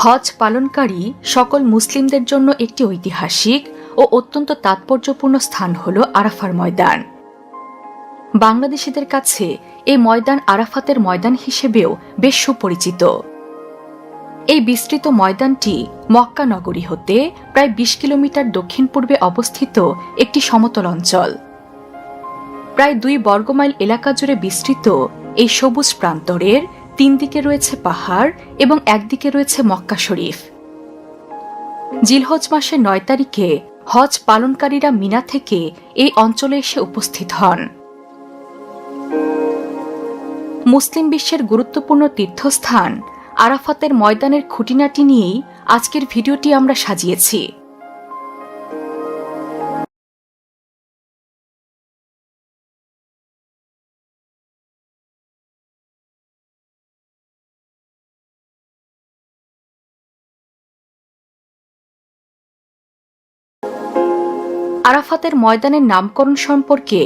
হজ পালনকারী সকল মুসলিমদের জন্য একটি ঐতিহাসিক ও অত্যন্ত তাৎপর্যপূর্ণ স্থান হল আরাফার ময়দান। বাংলাদেশিদের কাছে এই ময়দান আরাফাতের ময়দান হিসেবেও বেশ সুপরিচিত। এই বিস্তৃত ময়দানটি মক্কা নগরী হতে প্রায় ২০ কিলোমিটার দক্ষিণ পূর্বে অবস্থিত একটি সমতল অঞ্চল। প্রায় ২ বর্গমাইল এলাকা জুড়ে বিস্তৃত এই সবুজ প্রান্তরের ৩ দিকে রয়েছে পাহাড় এবং একদিকে রয়েছে মক্কা শরীফ। জিলহজ মাসের ৯ তারিখে হজ পালনকারীরা মিনা থেকে এই অঞ্চলে এসে উপস্থিত হন। মুসলিম বিশ্বের গুরুত্বপূর্ণ তীর্থস্থান আরাফাতের ময়দানের খুঁটিনাটি নিয়েই আজকের ভিডিওটি আমরা সাজিয়েছি। আরাফাতের ময়দানের নামকরণ সম্পর্কে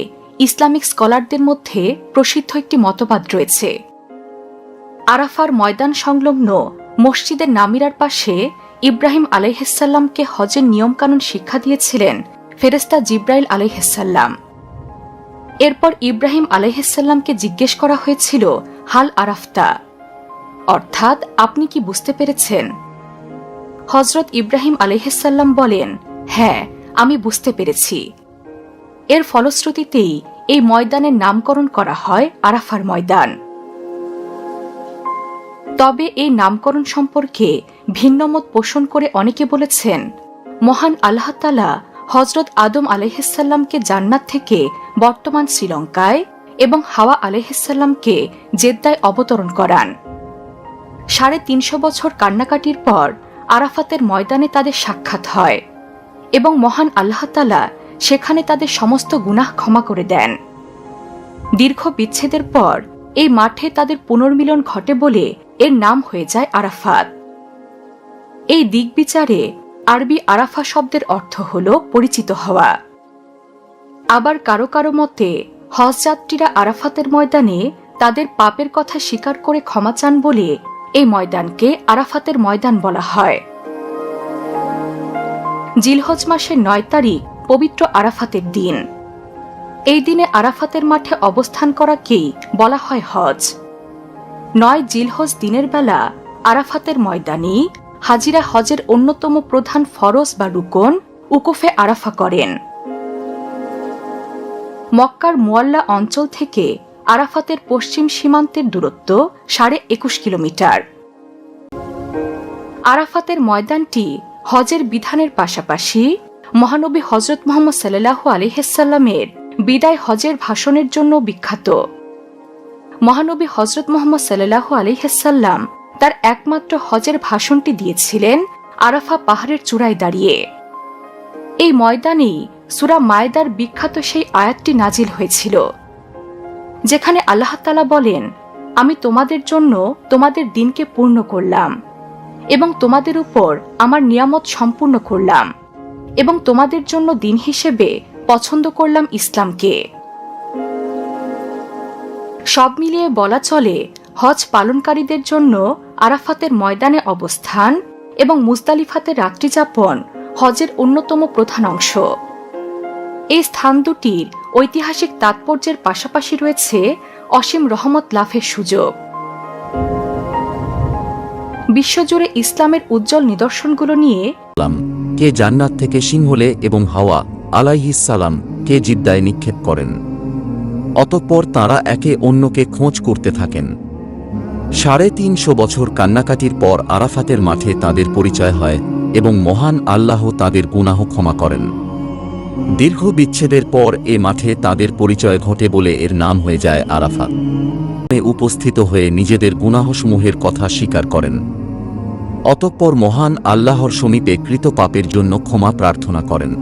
ইসলামিক স্কলারদের মধ্যে প্রসিদ্ধ একটি মতবাদ রয়েছে। আরাফার ময়দান সংলগ্ন মসজিদের নামিরার পাশে ইব্রাহিম আলাইহিসসাল্লামকে হজের নিয়মকানুন শিক্ষা দিয়েছিলেন ফেরেশতা জিব্রাইল আলাইহিসসাল্লাম। এরপর ইব্রাহিম আলাইহিসসাল্লামকে জিজ্ঞেস করা হয়েছিল, হাল আরাফতা, অর্থাৎ আপনি কি বুঝতে পেরেছেন? হজরত ইব্রাহিম আলাইহিসসাল্লাম বলেন, হ্যাঁ, আমি বুঝতে পেরেছি। এর ফলশ্রুতিতেই এই ময়দানের নামকরণ করা হয় আরাফার ময়দান। তবে এই নামকরণ সম্পর্কে ভিন্নমত পোষণ করে অনেকে বলেছেন, মহান আল্লাহ তাআলা হজরত আদম আলাইহিসসাল্লামকে জান্নাত থেকে বর্তমান শ্রীলঙ্কায় এবং হাওয়া আলাইহিসসাল্লামকে জেদ্দায় অবতরণ করান। ৩৫০ বছর কান্নাকাটির পর আরাফাতের ময়দানে তাদের সাক্ষাৎ হয় এবং মহান আল্লাহ তাআলা সেখানে তাদের সমস্ত গুনাহ ক্ষমা করে দেন। দীর্ঘ বিচ্ছেদের পর এই মাঠে তাদের পুনর্মিলন ঘটে বলে এর নাম হয়ে যায় আরাফাত। এই দিক বিচারে আরবি আরাফা শব্দের অর্থ হল পরিচিত হওয়া। আবার কারো কারো মতে হজযাত্রীরা আরাফাতের ময়দানে তাদের পাপের কথা স্বীকার করে ক্ষমা চান বলে এই ময়দানকে আরাফাতের ময়দান বলা হয়। জিলহজ মাসের ৯ তারিখ পবিত্র আরাফাতের দিন। এই দিনে আরাফাতের মাঠে অবস্থান করাকেই বলা হয় হজ। ৯ জিলহজ দিনের বেলা আরাফাতের ময়দানে হাজিরা হজের অন্যতম প্রধান ফরজ বা রুকন উকুফে আরাফা করেন। মক্কার মুয়াল্লা অঞ্চল থেকে আরাফাতের পশ্চিম সীমান্তের দূরত্ব ২১.৫ কিলোমিটার। আরাফাতের ময়দানটি হজের বিধানের পাশাপাশি মহানবী হজরত মুহাম্মদ সাল্লাল্লাহু আলাইহিসসাল্লামের বিদায় হজের ভাষণের জন্য বিখ্যাত। মহানবী হজরত মুহাম্মদ সাল্লাল্লাহু আলাইহিসসাল্লাম তার একমাত্র হজের ভাষণটি দিয়েছিলেন আরাফা পাহাড়ের চূড়ায় দাঁড়িয়ে। এই ময়দানেই সূরা মায়েদার বিখ্যাত সেই আয়াতটি নাজিল হয়েছিল, যেখানে আল্লাহ তাআলা বলেন, আমি তোমাদের জন্য তোমাদের দিনকে পূর্ণ করলাম এবং তোমাদের উপর আমার নিয়ামত সম্পূর্ণ করলাম এবং তোমাদের জন্য দিন হিসেবে পছন্দ করলাম ইসলামকে। সব মিলিয়ে বলা চলে, হজ পালনকারীদের জন্য আরাফাতের ময়দানে অবস্থান এবং মুজদালিফাতে রাত্রিযাপন হজের অন্যতম প্রধান অংশ। এই স্থান দুটির ঐতিহাসিক তাৎপর্যের পাশাপাশি রয়েছে অসীম রহমত লাভের সুযোগ। বিশ্বজুড়ে ইসলামের উজ্জ্বল নিদর্শনগুলো নিয়ে কে জান্নাত থেকে সিংহলে এবং হাওয়া আলাইহিসসালাম কে জিদ্দায় নিক্ষেপ করেন। অতঃপর তাঁরা একে অন্যকে খোঁজ করতে থাকেন। ৩৫০ বছর কান্নাকাটির পর আরাফাতের মাঠে তাদের পরিচয় হয় এবং মহান আল্লাহ তাদের গুনাহ ক্ষমা করেন। দীর্ঘ বিচ্ছেদের পর এ মাঠে তাদের পরিচয় ঘটে বলে এর নাম হয়ে যায় আরাফাত। উপস্থিত হয়ে নিজেদের গুনাহসমূহের কথা স্বীকার করেন। অতঃপর মহান আল্লাহর সমীপে কৃত পাপের জন্য ক্ষমা প্রার্থনা করেন।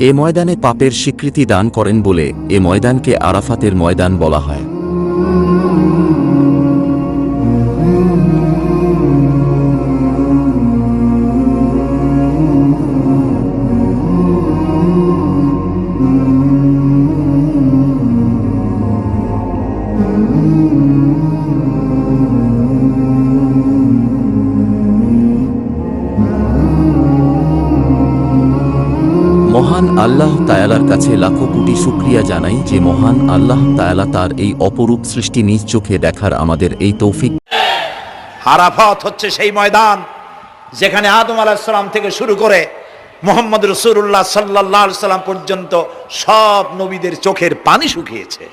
এ ময়দানে পাপের স্বীকৃতি দান করেন বলে এ ময়দানকে আরাফাতের ময়দান বলা হয়। মহান আল্লাহ তায়ালার কাছে লাখো কোটি শুকরিয়া জানাই যে মহান আল্লাহ তায়ালা তার এই অপরূপ সৃষ্টি নিজ চোখে দেখার আমাদের এই তৌফিক। আরাফাত হচ্ছে সেই ময়দান যেখানে আদম আলাইহিস সালাম থেকে শুরু করে মুহাম্মদ রাসূলুল্লাহ সাল্লাল্লাহু আলাইহি সাল্লাম পর্যন্ত সব নবীদের চোখের পানি শুকিয়েছে।